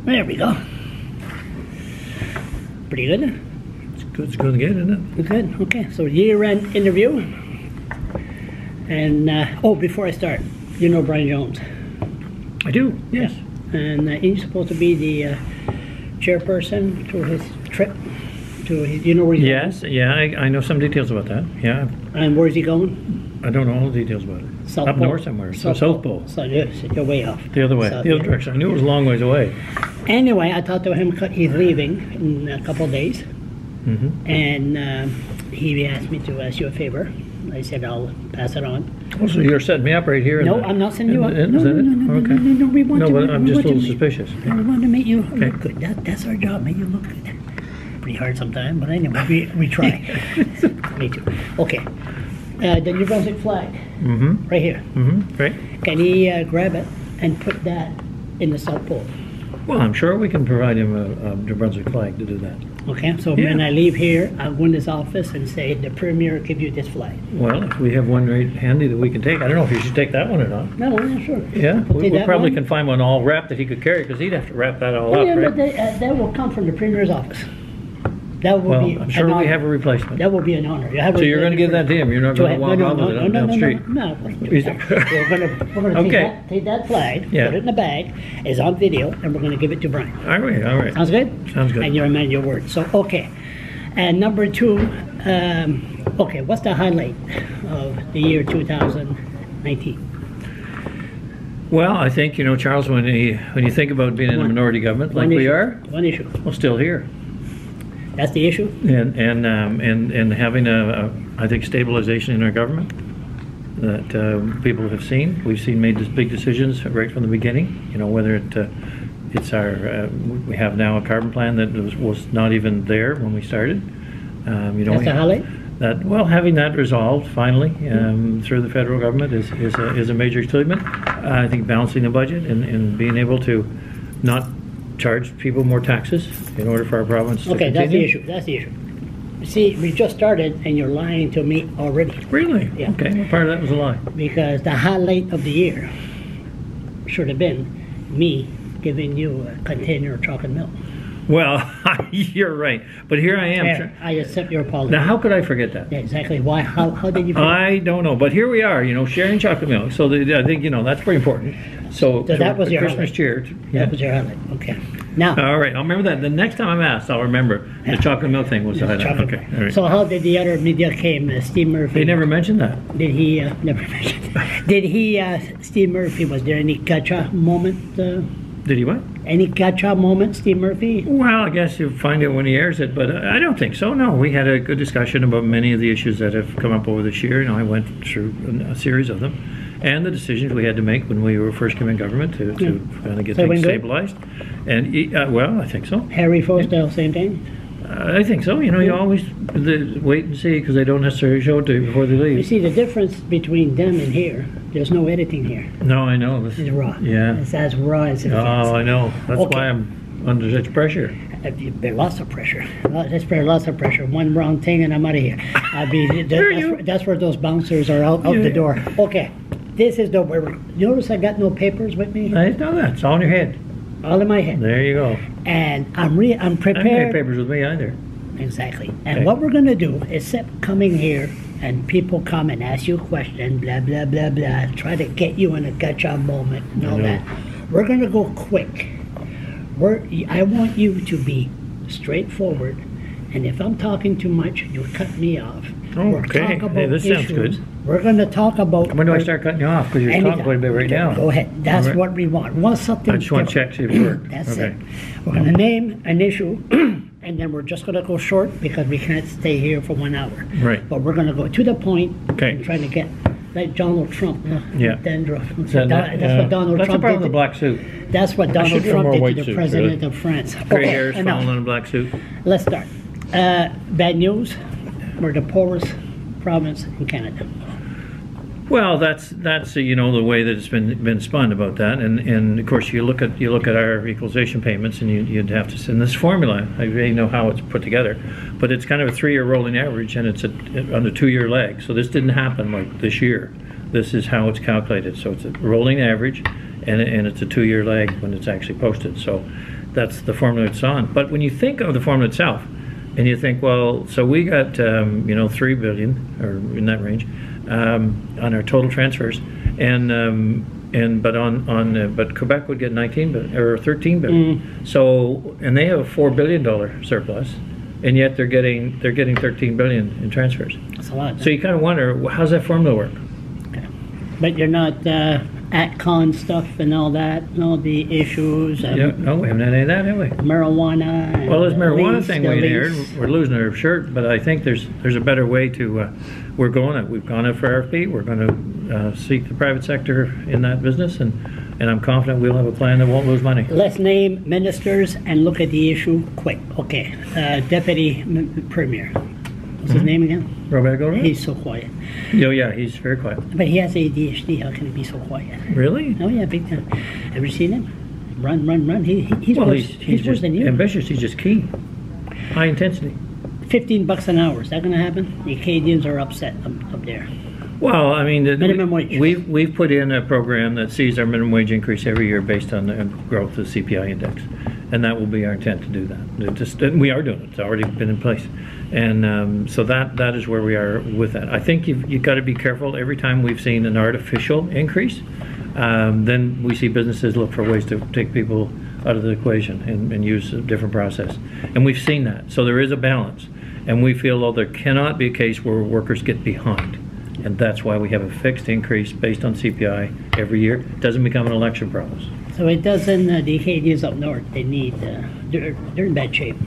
There we go. Pretty good. It's good to get, isn't it? Good. Okay. So year-end interview. And oh, before I start, you know Brian Jones. I do. Yes. And he's supposed to be the chairperson to his trip. To his, you know where he's going? Yes. Yeah. I know some details about that. Yeah. And where's he going? I don't know all the details about it. South Up Pole. north somewhere. South Pole. So yes, you're way off. The other way. South, the other direction. I knew it was a long ways away. Anyway, I talked to him. He's leaving in a couple of days. Mm-hmm. And he asked me to ask you a favor. I said I'll pass it on. Oh, so you're setting me up right here? No, I'm not setting you up. No, No, we want no, to. but I'm just a little suspicious. We want to make you Okay. look good. That's our job. Make you look good. Pretty hard sometimes, but anyway, we try. Me too. Okay. The New Brunswick flag, Mm-hmm. right here. Mm-hmm. Right. Can he grab it and put that in the South Pole? Well, I'm sure we can provide him a New Brunswick flag to do that. Okay, so Yeah. when I leave here, I'll go in his office and say, the Premier give you this flag. Well, if we have one right handy that we can take, I don't know if you should take that one or not. No, yeah, sure. Yeah, We'll we take that probably one. can find one all wrapped that he could carry, because he'd have to wrap that all Oh, up, yeah, right? but that will come from the Premier's office. That will Well, be I'm sure an we honor. have a replacement. That will be an honor. You have So you're going to give that to him? You're not going to walk off with it on down the street? No. We're going to Okay. take that flag, Yeah. put it in a bag, it's on video, and we're going to give it to Brian. All right, all right. Sounds good? Sounds good. And you're a man of your word. So, okay. And number two, okay, what's the highlight of the year 2019? Well, I think, you know, Charles, when you think about being in a One- minority government like One we issue. are, One issue. we're still here. That's the issue? And having I think stabilization in our government that people have seen. We've seen made big decisions right from the beginning. You know, whether it's our we have now a carbon plan that was not even there when we started. You know, That's the highlight? that, well, having that resolved finally through the federal government is a major achievement. I think balancing the budget and being able to not charge people more taxes in order for our province to Okay, continue. that's the issue. That's the issue. See, we just started and you're lying to me already. Really? Yeah. Okay, what part of that was a lie? Because the highlight of the year should have been me giving you a container of chocolate milk. Well, you're right. But here I am. There, I accept your apology. Now, how could I forget that? Yeah, exactly. Why? How did you forget? I don't know, but here we are, you know, sharing chocolate milk. So I think, you know, that's pretty important. So that was your Christmas highlight. cheer. That was your highlight. Okay. Now, All right, I'll remember that. The next time I'm asked, I'll remember the chocolate milk thing was the highlight. chocolate Okay, milk. all right. So how did the other media came? Steve Murphy. They never mentioned that. Did he never mentioned? Did he? Steve Murphy. Was there any gotcha moment? Did he what? Any gotcha moment, Steve Murphy? Well, I guess you'll find it when he airs it, but I don't think so. No, we had a good discussion about many of the issues that have come up over this year. You know, I went through a series of them, and the decisions we had to make when we were first came in government to kind of get So it things went good? stabilized. And well, I think so. Harry Fosdale, same thing. I think so. You know, you always wait and see because they don't necessarily show it to you before they You leave. see the difference between them and here. There's no editing here. No, I know. This It's raw. Yeah. It's as raw as it Oh, gets. I know. That's Okay. why I'm under such pressure. There's lots of pressure. There's lots of pressure. One wrong thing and I'm out of here. That's where those bouncers are out the door. Okay. This is the. Notice I got no papers with me. I know that. It's all in your head. All in my head. There you go. And I'm I don't have prepared. papers with me either. Exactly. And Okay. what we're gonna do is coming here and people come and ask you a question, blah blah blah blah, try to get you in a gotcha moment and all know. that. We're gonna go quick. I want you to be straightforward, and if I'm talking too much, you cut me off. We'll Okay. talk about Hey, this sounds issues. good. We're gonna talk about. When do I start cutting you off? Because you're Anytime. talking quite a bit right now. Go ahead. That's All right. what we want. We want something. I just want to different. check, see if it worked. That's Okay. it. We're going to name an issue, and then we're just going to go short because we can't stay here for 1 hour. Right. But we're going to go to the point Okay. and trying to get like Donald Trump. Yeah. Dandruff. So That's what Donald that's Trump the problem with did. the black suit. That's what Donald should wear Trump more did white to the suits, president really. of France. Gray Okay, hairs enough. falling on a black suit. Let's start. Bad news. We're the poorest province in Canada. Well, that's you know the way that it's been spun about that, and of course you look at our equalization payments, and you'd have to send this formula. I really know how it's put together, but it's kind of a 3-year rolling average, and it's on a 2-year lag. So this didn't happen like this year. This is how it's calculated. So it's a rolling average, and it's a 2-year lag when it's actually posted. So that's the formula it's on. But when you think of the formula itself, and you think, well, so we got $3 billion or in that range on our total transfers, but Quebec would get 19 billion or 13 billion. So, and they have a $4 billion surplus, and yet they're getting 13 billion in transfers. That's a lot. So you kind of wonder, how's that formula work? Okay. But you're not at con stuff and all that, and all the issues. Yeah, no, we haven't had any of that, have we? Marijuana. Well, this marijuana thing we heard, heard, we're losing our shirt, but I think there's a better way to. We've gone out for RFP. We're going to seek the private sector in that business, and I'm confident we'll have a plan that won't lose money. Let's name ministers and look at the issue quick. Okay, Deputy Premier. What's his name again? Robert Gaudreau? He's so quiet. Oh yeah, he's very quiet. But he has ADHD. How can he be so quiet? Really? Oh yeah, big time. Have you seen him? Run. He's worse than you. Ambitious. He's just keen. High intensity. $15 an hour. Is that going to happen? The Acadians are upset up there. Well, I mean, minimum wage. We've put in a program that sees our minimum wage increase every year based on the growth of the CPI index, and that will be our intent to do that. And we are doing it. It's already been in place, and so that is where we are with that. I think you've got to be careful. Every time we've seen an artificial increase, then we see businesses look for ways to take people out of the equation and use a different process, and we've seen that. So there is a balance, and we feel, though, there cannot be a case where workers get behind. And that's why we have a fixed increase based on CPI every year. It doesn't become an election promise. So it doesn't, the Acadians up north, they need, they're in bad shape.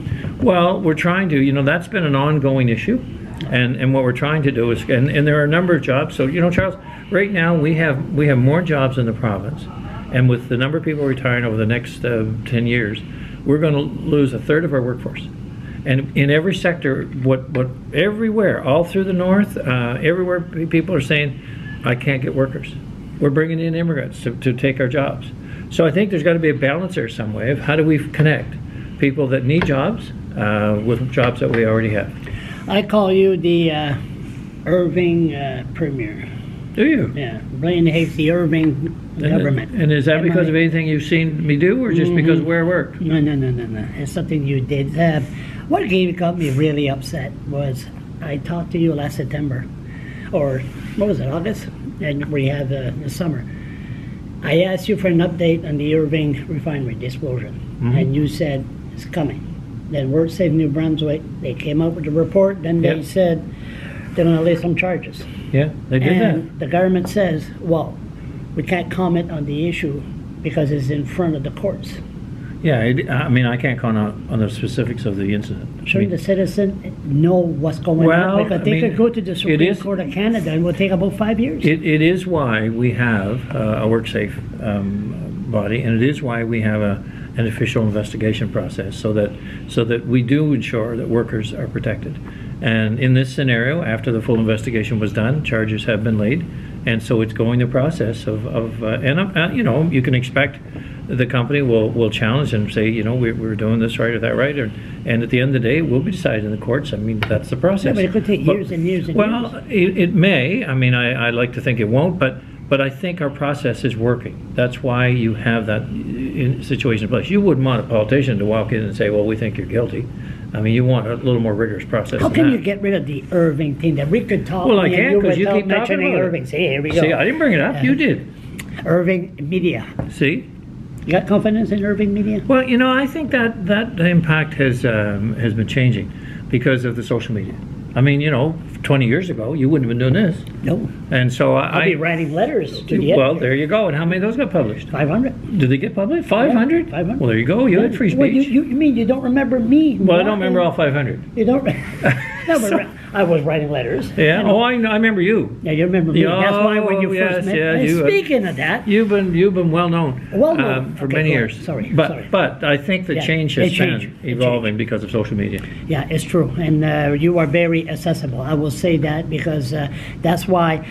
Well, we're trying to, that's been an ongoing issue. And what we're trying to do is, and there are a number of jobs. So, Charles, right now we have more jobs in the province. And with the number of people retiring over the next 10 years, we're going to lose a third of our workforce. And in every sector, everywhere, all through the north, everywhere people are saying, I can't get workers. We're bringing in immigrants to take our jobs. So I think there's got to be a balance there some way of how do we connect people that need jobs with jobs that we already have. I call you the Irving Premier. Do you? Yeah, Blaine Higgs, the Irving government. And is that because of anything you've seen me do, or just because of where I work? No. It's something you did. What got me really upset was I talked to you last September, or what was it, August? And we had the summer. I asked you for an update on the Irving refinery explosion, and you said it's coming. Then Word Save New Brunswick, they came up with a report, then they said they're going to lay some charges. Yeah, they did and that. The government says, well, we can't comment on the issue because it's in front of the courts. Yeah, I can't comment on the specifics of the incident. Shouldn't the citizen know what's going on? Because they could go to the Supreme Court of Canada and it will take about 5 years. It is why we have a WorkSafe body, and it is why we have an official investigation process so that we do ensure that workers are protected. And in this scenario, after the full investigation was done, charges have been laid, and so it's going the process and you can expect the company will challenge and say, we're doing this right or that right, and at the end of the day, it will be decided in the courts. I mean, that's the process. Yeah, but it could take years and years and years. Well, it may. I mean, I like to think it won't, but I think our process is working. That's why you have that situation in place. You wouldn't want a politician to walk in and say, well, we think you're guilty. I mean, you want a little more rigorous process. How can you get rid of the Irving thing that we could talk? Well, I can't, because you keep talking about Irving. See, here we go. See, I didn't bring it up. You did. Irving Media. See? You got confidence in Irving Media? Well, I think that impact has been changing because of the social media. I mean, 20 years ago, you wouldn't have been doing this. No. And so I'll be writing letters to the editor. Well, there you go. And how many of those got published? 500. Did they get published? 500? 500. Well, there you go. You had free speech. Well, you mean you don't remember me? Well, I don't remember all 500. You don't? No, but I was writing letters. Yeah. Oh, I remember you. Yeah, you remember me. That's why when you first met. Yeah, Speaking of that, you've been well known. For many years. Sorry. But I think the change has been evolving because of social media. Yeah, it's true, and you are very accessible. I will say that because that's why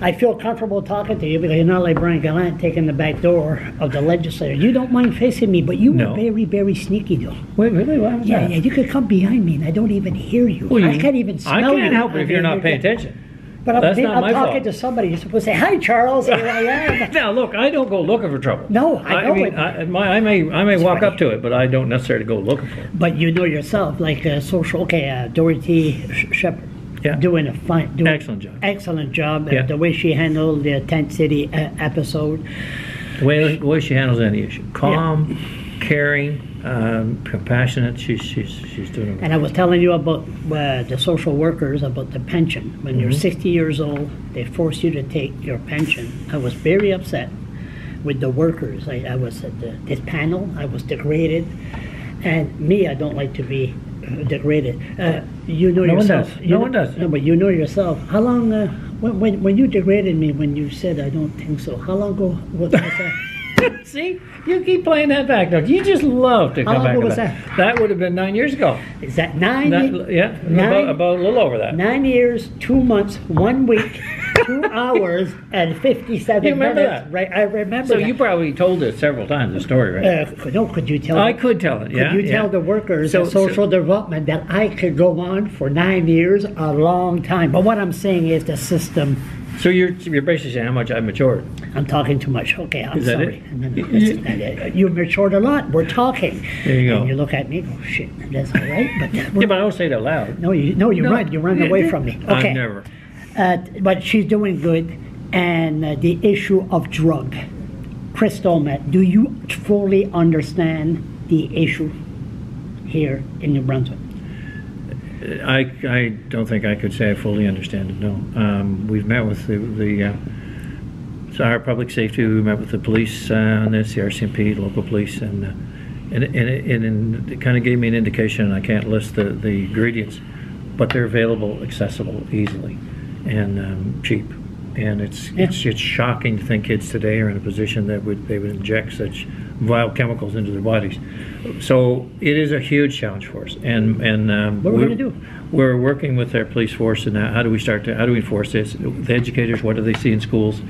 I feel comfortable talking to you, because you're not like Brian Gallant taking the back door of the legislature. You don't mind facing me, but you were very, very sneaky, though. Wait, really? What was that? Yeah, you could come behind me and I don't even hear you. Well, I can't even smell you. I can't help it if you're not paying attention. But That's not my talking fault. to somebody. You're supposed to say, "Hi, Charles. Here I am." Now, look, I don't go looking for trouble. No, I know it. I may walk funny. up to it, but I don't necessarily go looking for it. But you know yourself, like social. Okay, Dorothy Shepherd. Yeah. Doing a fine, Excellent job. Excellent job. Yeah. The way she handled the Tent City episode. The way she handles any issue, calm, caring, compassionate. She's doing it. And I was telling you about the social workers, about the pension. When you're 60 years old, they force you to take your pension. I was very upset with the workers. I was at this panel. I was degraded. And me, I don't like to be degraded. You know No one yourself. does. No one does. No, but you know yourself. How long, when you degraded me, when you said I don't think so, how long ago was that? See, you keep playing that back. Now, you just love to How come long back to was that. that? That would have been 9 years ago. Is that 9 years? Yeah, Nine- about a little over that. 9 years, 2 months, 1 week, 2 hours, and 57 You remember minutes. that? Right, I remember So that. you probably told it several times, the story, right? No, could you tell? I could tell it. Yeah. Could you yeah. tell the workers So- at social development that I could go on for 9 years, a long time? But what I'm saying is the system. So you're basically saying how much I've matured. I'm talking too much. Okay, I'm Is that sorry. it? No, that's not it. You matured a lot. We're talking. There you go. And you look at me, go, shit, that's all right. But Yeah, but I don't say it out loud. no, you run. You run away from me. Okay. I never. But she's doing good. And the issue of drug, crystal meth. Do you fully understand the issue here in New Brunswick? I don't think I could say I fully understand it. No, we've met with the our public safety. We met with the police on this, the RCMP, local police, and it kind of gave me an indication. I can't list the ingredients, but they're available, accessible, easily, and cheap. And it's shocking to think kids today are in a position that they would inject such vile chemicals into their bodies. So it is a huge challenge for us. And What are we going to do? We're working with our police force, and how do we enforce this? The educators, what do they see in schools?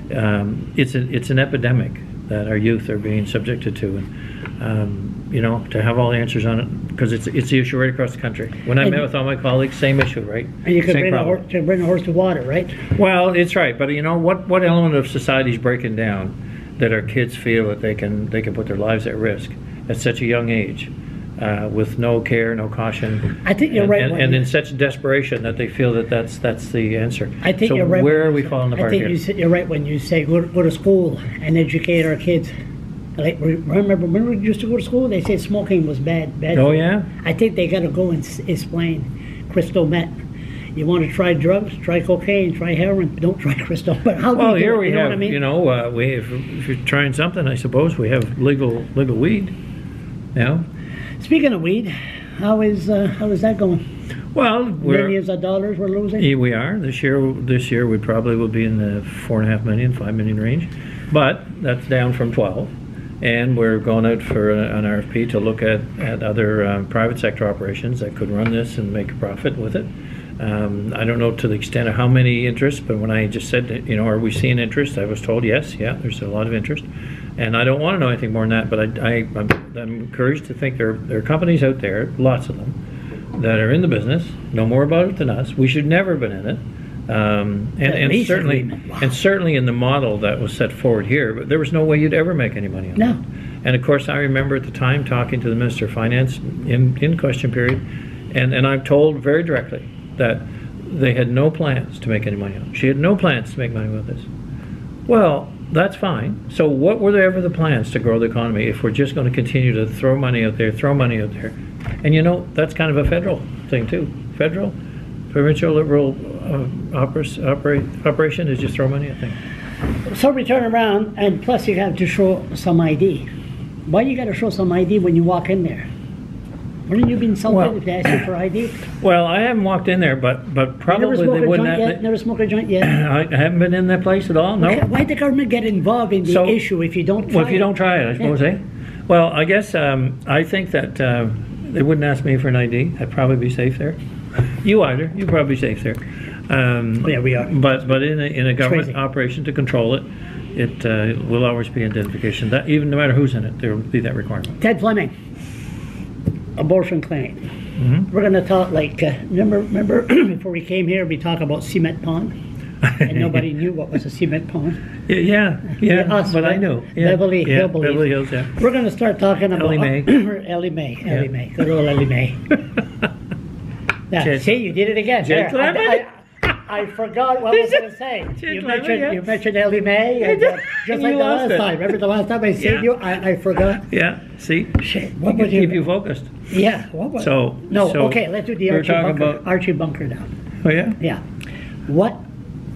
It's an epidemic that our youth are being subjected to, and to have all the answers on it, because it's the issue right across the country. When I met with all my colleagues, same issue, right? And you could Same bring problem. a horse to water, right? Well, it's right, but what element of society is breaking down that our kids feel that they can put their lives at risk at such a young age, with no care, no caution. I think you're right. and in such desperation that they feel that that's the answer. I think so you're right. where are we falling apart here? You're right when you say go to school and educate our kids. Like, remember when we used to go to school, they said smoking was bad. Oh yeah. I think they got to go and explain crystal meth. You want to try drugs? Try cocaine. Try heroin. Don't try crystal. But how do Well, you do here it? we You know have, what I mean? if you're trying something, I suppose we have legal weed. Speaking of weed, how is that going? Well, Millions of dollars we're losing. yeah, we are this year. We probably will be in the 4.5 million, 5 million range, but that's down from 12. And we're going out for an RFP to look at other private sector operations that could run this and make a profit with it. I don't know to the extent of how many interests, but when I just said, are we seeing interest? I was told yes, there's a lot of interest. And I don't want to know anything more than that, but I'm encouraged to think there are companies out there, lots of them, that are in the business, know more about it than us. We should never have been in it. And certainly in the model that was set forward here, but there was no way you'd ever make any money on it. No. And of course, I remember at the time talking to the Minister of Finance in question period, and I'm told very directly that they had no plans to make any money on it. She had no plans to make money with this. Well, that's fine. So what were ever the plans to grow the economy if we're just going to continue to throw money out there? And that's kind of a federal thing too. Federal, provincial, liberal operation is just throw money at things. So we turn around, and plus you have to show some ID. Why you got to show some ID when you walk in there? Wouldn't you be insulted if they asked you for ID? Well, I haven't walked in there, but probably they wouldn't. Never smoked a joint yet. I haven't been in that place at all. No. Okay, why'd the government get involved in the issue if you don't try it? Well, if you don't try it, I suppose, eh? Well, I guess I think that they wouldn't ask me for an ID. I'd probably be safe there. You either. You'd probably be safe there. Yeah, we are. But in a government crazy. operation to control it, it will always be identification. That even no matter who's in it, there will be that requirement. Ted Fleming, abortion clinic. Mm-hmm. We're going to talk remember before we came here, we talked about Cement Pond. and nobody knew what was a cement pond. Yeah, Us, but I right? know. Beverly Hillbillies. Beverly Hills, yeah. We're going to start talking about Ellie Mae. Ellie Mae, good old Ellie Mae. See, you did it again. Jed There, I forgot what I was going to say. You mentioned Ellie Mae, and, just like the last time. Remember the last time I said you? I forgot. Yeah, see? Shit, What would keep you focused? Yeah, what was okay, let's do the Archie Bunker now. Oh, yeah? Yeah. What,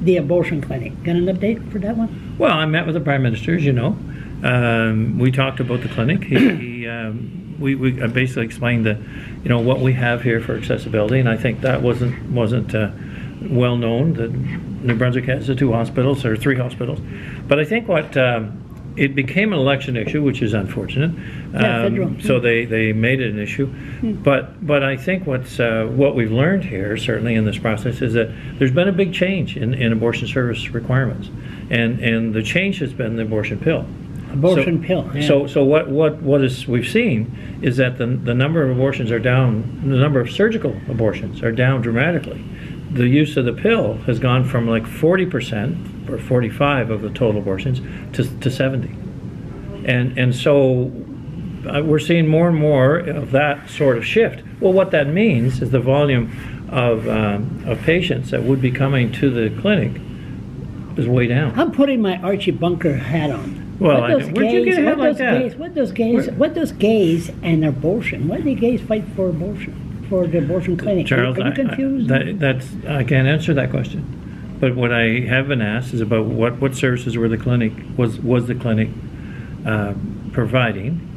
the abortion clinic, got an update for that one? Well, I met with the Prime Minister, as you know. We talked about the clinic. We basically explained what we have here for accessibility, and I think that wasn't well known that New Brunswick has the 2 hospitals or 3 hospitals. But I think what it became an election issue, which is unfortunate. So they made it an issue. But I think what we've learned here, certainly in this process, is that there's been a big change in abortion service requirements, and the change has been the abortion pill. Pill. Yeah. So what we've seen is that the number of abortions are down. The number of surgical abortions are down dramatically. The use of the pill has gone from like 40% or 45% of the total abortions to 70%, and so we're seeing more and more of that sort of shift. Well, what that means is the volume of patients that would be coming to the clinic is way down. I'm putting my Archie Bunker hat on. Well, where'd you get a hat like that? What does gays and abortion? Why do the gays fight for abortion? For the abortion clinic? Charles, are you confused? I can't answer that question. But what I have been asked is about what services were the clinic was the clinic providing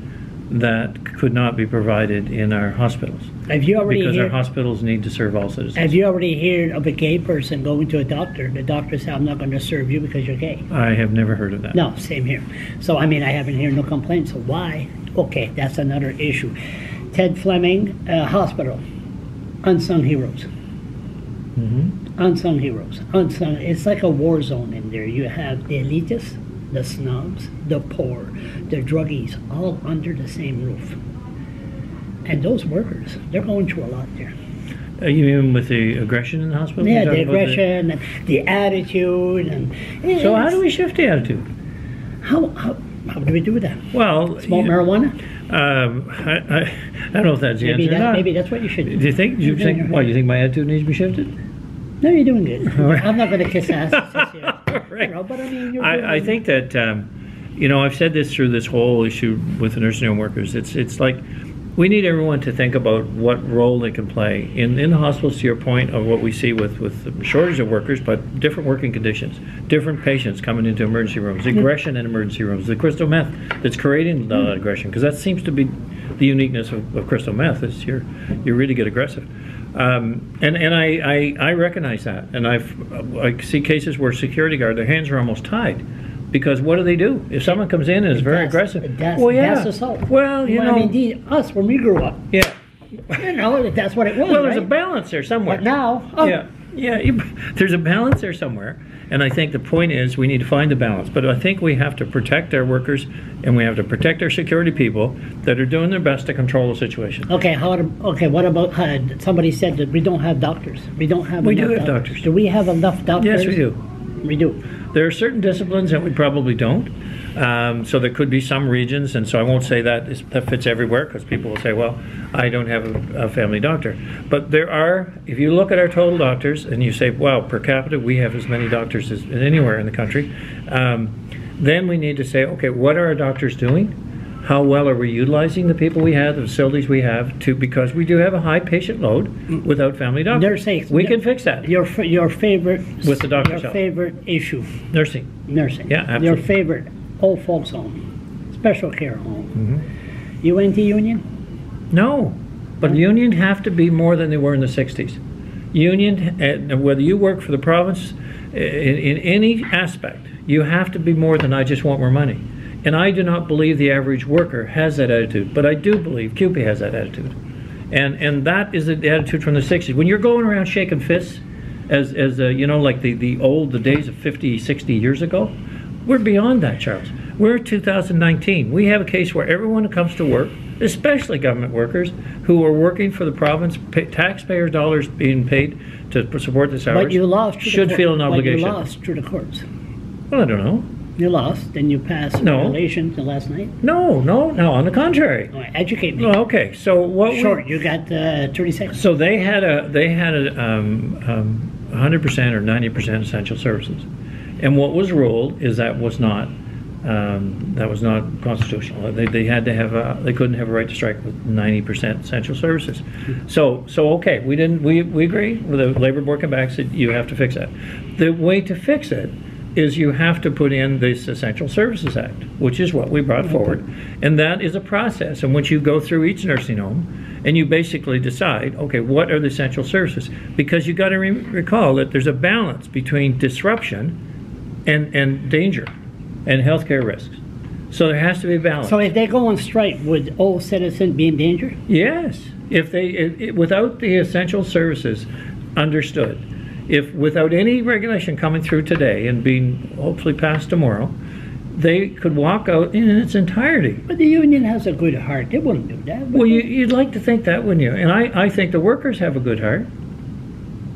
that could not be provided in our hospitals. Have you already because heard, our hospitals need to serve all citizens. Have you already heard of a gay person going to a doctor? The doctor said, "I'm not going to serve you because you're gay." I have never heard of that. No, same here. So I haven't heard no complaints. So why? Okay, that's another issue. Ted Fleming Hospital, unsung heroes. Unsung heroes. Unsung. It's like a war zone in there. You have the elitists, the snobs, the poor, the druggies, all under the same roof. And those workers, they're going through a lot there. You mean with the aggression in the hospital? Yeah, the aggression and the attitude. So how do we shift the attitude? How do we do that? Well, smoke marijuana? I don't know if that's the answer or not. Maybe that's what you should do. Do you think? You think my attitude needs to be shifted? No, you're doing good. I'm not going to kiss ass. Right. But you're I think that I've said this through this whole issue with the nursing home workers. It's like we need everyone to think about what role they can play in the hospitals, to your point of what we see with the shortage of workers, but different working conditions, different patients coming into emergency rooms, aggression in emergency rooms, the crystal meth that's creating that aggression, because that seems to be the uniqueness of crystal meth, is you really get aggressive. And I recognize that, and I see cases where security guard, their hands are almost tied. Because what do? If someone comes in and is very aggressive, that's assault. Well, us when we grew up. Yeah. That's what it was. Well, there's a balance there somewhere. But now, there's a balance there somewhere, and I think the point is we need to find the balance. But I think we have to protect our workers, and we have to protect our security people that are doing their best to control the situation. Okay. What about somebody said that we don't have doctors? We don't have. We do have doctors. Do we have enough doctors? Yes, we do. We do. There are certain disciplines that we probably don't. So there could be some regions, and so I won't say that fits everywhere, because people will say, well, I don't have a family doctor. But there are, if you look at our total doctors and you say, wow, per capita we have as many doctors as anywhere in the country, then we need to say, okay, what are our doctors doing? How well are we utilizing the people we have, the facilities we have, because we do have a high patient load without family doctors. We can fix that. Your favorite with the doctor's Your favorite issue. Nursing. Yeah, absolutely. Your favorite old folks home, special care home. You went to union? No, but union have to be more than they were in the 60s. Union, whether you work for the province, in any aspect, you have to be more than I just want more money. And I do not believe the average worker has that attitude, but I do believe CUPE has that attitude. And that is the attitude from the 60s. When you're going around shaking fists, as like the days of 50, 60 years ago, we're beyond that, Charles. We're 2019. We have a case where everyone who comes to work especially government workers who are working for the province, taxpayer dollars being paid to support the salaries, But you lost should feel an obligation. But you lost through the courts. Well, I don't know. You lost, then you passed regulations last night. No, on the contrary. Oh, educate me. Well, okay, so what? Short, you got 30 seconds. So they had a 100% or 90% essential services, and what was ruled is that was not constitutional. They had to have they couldn't have a right to strike with 90% essential services. So okay, we agree. The labor board came back and said you have to fix that. The way to fix it is you have to put in this Essential Services Act, which is what we brought forward. And that is a process in which you go through each nursing home and you basically decide, okay, what are the essential services? Because you got to recall that there's a balance between disruption and danger and healthcare risks. So there has to be a balance. So if they go on strike, would all citizens be in danger? Yes. If without the essential services understood, if without any regulation coming through today and being hopefully passed tomorrow, they could walk out in its entirety. But the union has a good heart. They wouldn't do that. Well, you'd like to think that, wouldn't you? And I think the workers have a good heart.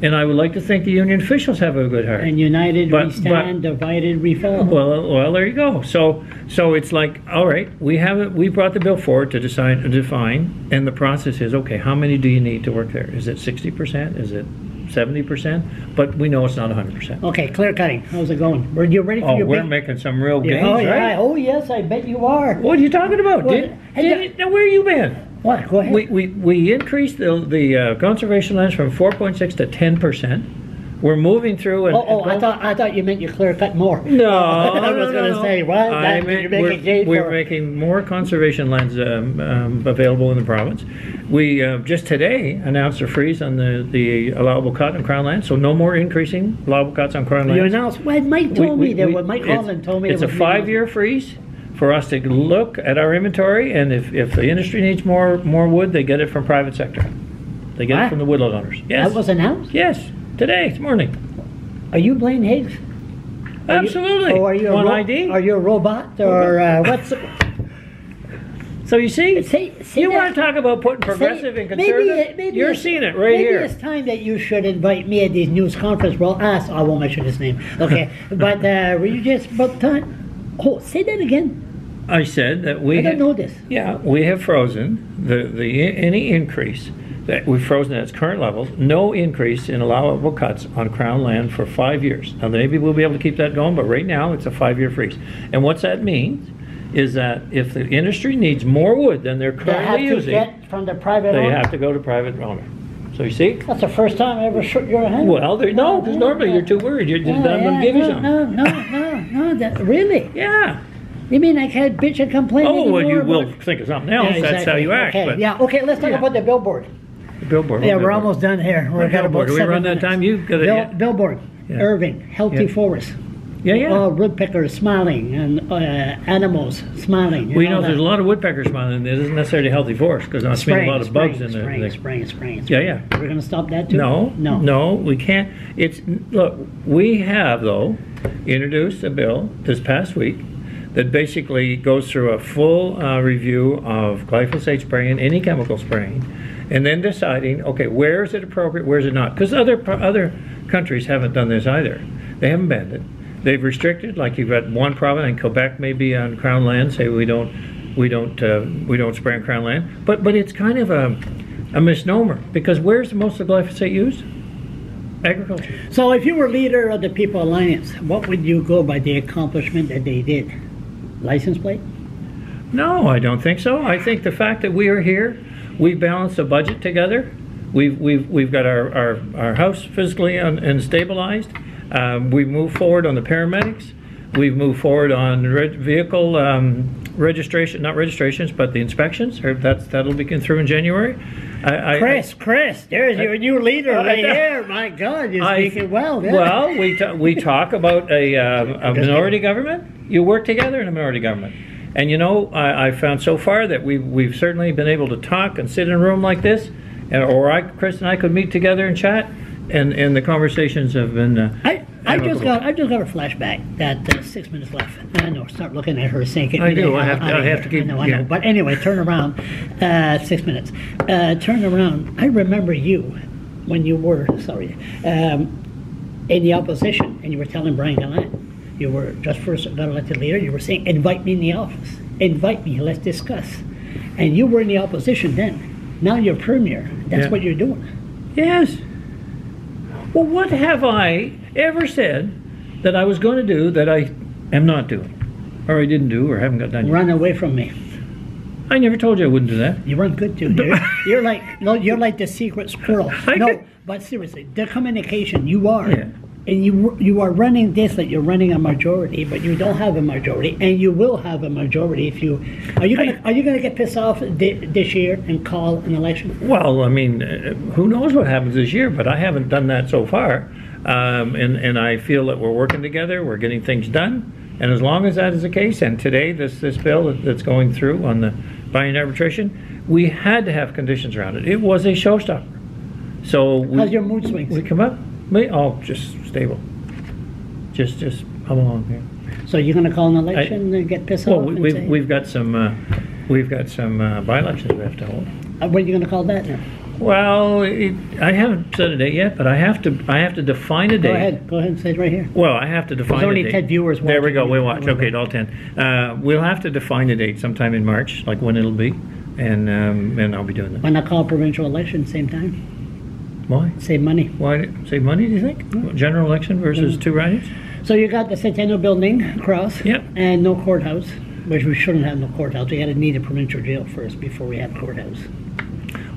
And I would like to think the union officials have a good heart. And united we stand, divided we fall. Well, there you go. So it's like, all right, we brought the bill forward to define, and the process is, okay, how many do you need to work there? Is it 60%? Is it 70%? But we know it's not 100%. Okay, clear cutting. How's it going? Were you ready for your we're making some real gains, right? right? Oh, yes, I bet you are. What are you talking about? Well, now, where you been? What? Go ahead. We increased the conservation lands from 4.6 to 10%. We're moving through. I thought you meant you clear cut more. No, I was going to say, well, we're making more conservation lands available in the province. We just today announced a freeze on the allowable cut on Crown land, so no more increasing allowable cuts on Crown land. You announced? Well, Mike told me that. Mike Holland told me it's a 5-year freeze for us to look at our inventory, and if the industry needs more wood, they get it from private sector. They get it from the woodlot owners. Yes. That was announced? Yes. Today, this morning. Are you Blaine Higgs? Absolutely. Or are you ID? Are you a robot or what's? So you see, you want to talk about putting progressive and conservative? Maybe you're seeing it right here. Maybe it's time that you should invite me at these news conference. Well, I won't mention his name. Okay, but were you just about time? Oh, say that again. I said that we. I don't know this. Yeah, we have frozen any increase. That we've frozen at its current levels, no increase in allowable cuts on Crown land for 5 years. Now maybe we'll be able to keep that going, but right now it's a 5-year freeze. And what that means is that if the industry needs more wood than they're currently using, get from the private they owner. have to go to private owner. So you see? That's the first time I ever shook your hand. Well, no, because normally you're too worried. You're just done to give you something. No, really? Yeah. You mean I can't bitch and complain anymore? Well, you will think of something else. Yeah, That's how you act. Okay. But okay, let's talk about the billboard. Billboard. Yeah, we're almost done here. We're got about 7 minutes. Do we run that time? You've got it. Billboard. Yeah. Irving, healthy forest. Yeah. Woodpeckers smiling and animals smiling. We know there's a lot of woodpeckers smiling. It isn't necessarily a healthy forest because I'm seeing a lot of bugs in there. Spring. Yeah. We're going to stop that too? No, we can't. Look, we have though introduced a bill this past week that basically goes through a full review of glyphosate spraying, any chemical spraying, and then deciding, okay, where is it appropriate, where is it not? Because other countries haven't done this either. They haven't banned it. They've restricted, like you've got one province, and Quebec maybe on Crown land, say we don't spray on Crown land. But it's kind of a misnomer, because where's most of the glyphosate used? Agriculture. So if you were leader of the People Alliance, what would you go by the accomplishment that they did? License plate? No, I don't think so. I think the fact that we are here, we've balanced a budget together. We've got our house physically and stabilized. We've moved forward on the paramedics. We've moved forward on vehicle registration, not registrations, but the inspections. That'll be through in January. Chris, there's your new leader right here. My God, you're speaking well. Yeah. Well, we talk about a minority government. You work together in a minority government. And you know, I found so far that we've certainly been able to talk and sit in a room like this, or Chris and I could meet together and chat. and the conversations have been. I just got a flashback that 6 minutes left. I know. Start looking at her saying. I do. I have to keep. I know. But anyway, turn around. 6 minutes. Turn around. I remember you when you were in the opposition, and you were telling Brian Gallant, you were just first got elected leader. You were saying, "Invite me in the office. Invite me. Let's discuss." And you were in the opposition then. Now you're premier. That's what you're doing. Yes. Well, what have I ever said that I was going to do that I am not doing, or I didn't do, or haven't got done yet? Run away from me. I never told you I wouldn't do that. You run good too. You're like the secret squirrel. No, but seriously, the communication you are, and you are running this like you're running a majority, but you don't have a majority, and you will have a majority if you. Are you gonna get pissed off this year and call an election? Well, I mean, who knows what happens this year? But I haven't done that so far, and I feel that we're working together. We're getting things done, and as long as that is the case, and today this bill that's going through on the binding arbitration, we had to have conditions around it. It was a showstopper. So how's your mood swings? We come up. Just stable. Just come along here. So you're going to call an election and get pissed off? Well, we've got some by-elections we have to hold. What are you going to call that now? Well, I haven't set a date yet, but I have to define a date. Go ahead and say it right here. Well, I have to define a date. There's only 10 viewers watching. There we go. We watch. Okay, all 10. We'll have to define a date sometime in March, like when it'll be, and I'll be doing that. Why not call a provincial election same time? Why? Save money. Why save money, do you think? General election versus two ridings? So you got the Centennial Building across, and no courthouse, which we shouldn't have no courthouse. We had to need a provincial jail first before we had courthouse.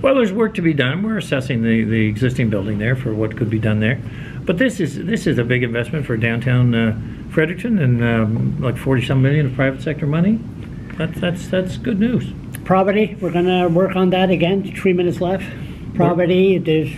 Well, there's work to be done. We're assessing the existing building there for what could be done there. But this is a big investment for downtown Fredericton, and like 40-some million of private sector money. That's good news. Property, we're going to work on that again. 3 minutes left. Property, there's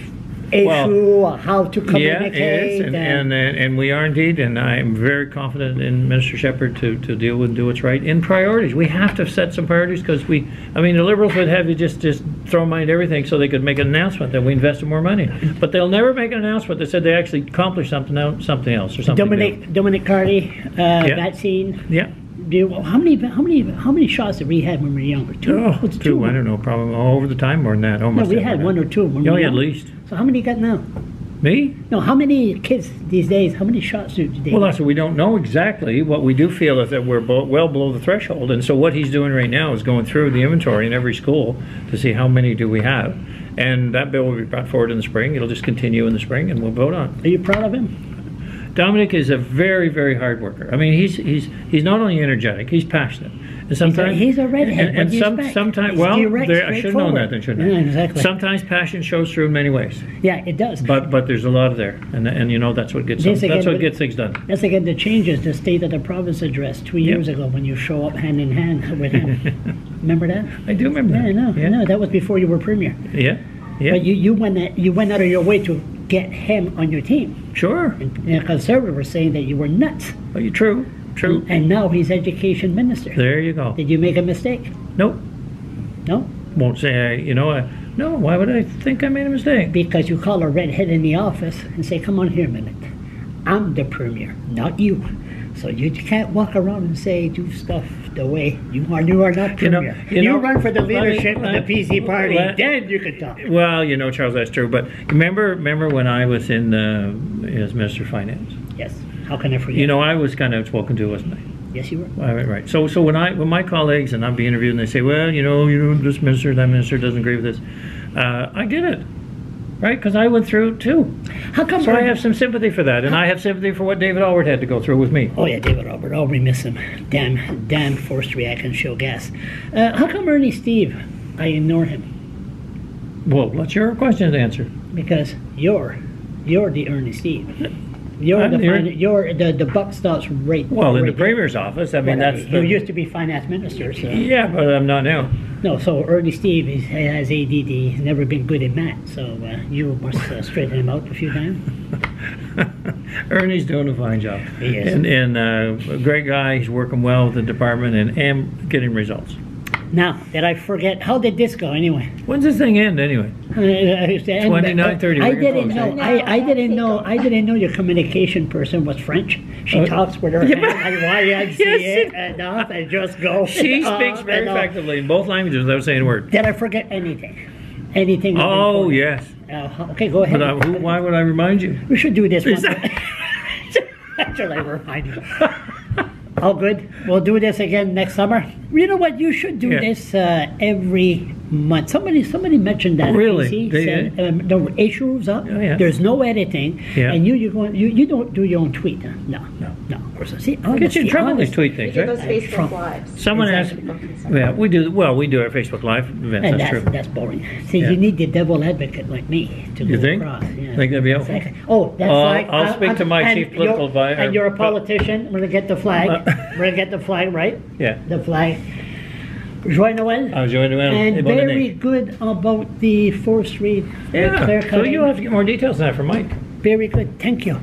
issue, how to communicate. Yeah, and we are indeed, and I'm very confident in Minister Shepherd to deal with and do what's right. In priorities, we have to set some priorities because the Liberals would have you just throw mind everything so they could make an announcement that we invested more money. But they'll never make an announcement that said they actually accomplished something else or something. Dominic Carty, vaccine. Yeah. How many shots did we have when we were younger? Two. I don't know. Probably over the time more than that. Almost. No, we had one or two. When we were at least. So how many you got now? Me? No, how many kids these days? How many shots do they? Well, that's what we don't know exactly. What we do feel is that we're well below the threshold, and so what he's doing right now is going through the inventory in every school to see how many do we have, and that bill will be brought forward in the spring. It'll just continue in the spring, and we'll vote on it. Are you proud of him? Dominic is a very, very hard worker. I mean, he's not only energetic, he's passionate. And sometimes he's a redhead. And sometimes, well, I should have known that then, shouldn't I? Yeah, exactly. Sometimes passion shows through in many ways. Yeah, it does. But there's a lot of there, and that's what gets things done. That's again the changes the State of the Province address 2 years ago when you show up hand in hand with him. Remember that? I do remember that. I know. That was before you were premier. Yeah. But you went out of your way to get him on your team. Sure. And the Conservatives were saying that you were nuts. Oh, you're true. And now he's education minister. There you go. Did you make a mistake? Nope. No? Won't say, no, why would I think I made a mistake? Because you call a redhead in the office and say, come on here a minute. I'm the premier, not you. So you can't walk around and say, do stuff the way you are. You are not premier. You run for the leadership of the PC party, then you can talk. Well, Charles, that's true. But remember when I was in as Minister of Finance? Yes. How can I forget? I was kind of spoken to, wasn't I? Yes, you were. Right. So when my colleagues and I'm being interviewed and they say, well, this minister, that minister doesn't agree with this, I get it. Right, because I went through it too. How come? So I have some sympathy for that, and I have sympathy for what David Alward had to go through with me. Oh yeah, David Alward. Oh, we miss him. Damn forced reaction show gas. How come Ernie Steve? I ignore him. Well, that's your question to answer. Because you're the Ernie Steve. You're the buck stops right. Well, in the Premier's office, that's. You used to be finance minister, so. Yeah, but I'm not now. No, so Ernie Steve has ADD. He's never been good in math, so you must straighten him out a few times. Ernie's doing a fine job. He is. And a great guy. He's working well with the department and getting results. Now, did I forget? How did this go anyway? When's this thing end anyway? 29:30. I didn't know. I didn't know your communication person was French. She talks with her hand like YMCA and off and just go. She speaks very effectively in both languages without saying a word. Did I forget anything? Anything? Oh yes. Okay, go ahead. But why would I remind you? We should do this one. Should I remind you? All good. We'll do this again next summer. You know what? You should do this every month. Somebody mentioned that. Really? Said, the issues up. Oh, yeah. There's no editing, and you don't do your own tweet. Huh? No. Of course. See, get you in trouble with tweet things, right? Those Facebook Lives. Someone asked. Yeah, we do. Well, we do our Facebook Live events. And that's true. That's boring. See, you need the devil advocate like me to you go think? across. Yeah. Think that'd be helpful? Exactly. Oh, that's like I'll speak to my chief political advisor. And you're a politician. We're gonna get the flag. We're gonna get the flag, right? Yeah. The flag. Joyeux Noël. Joyeux Noël. And very good about the 4th Street. Yeah. Clear So cutting. you'll have to get more details on that from Mike. Very good. Thank you.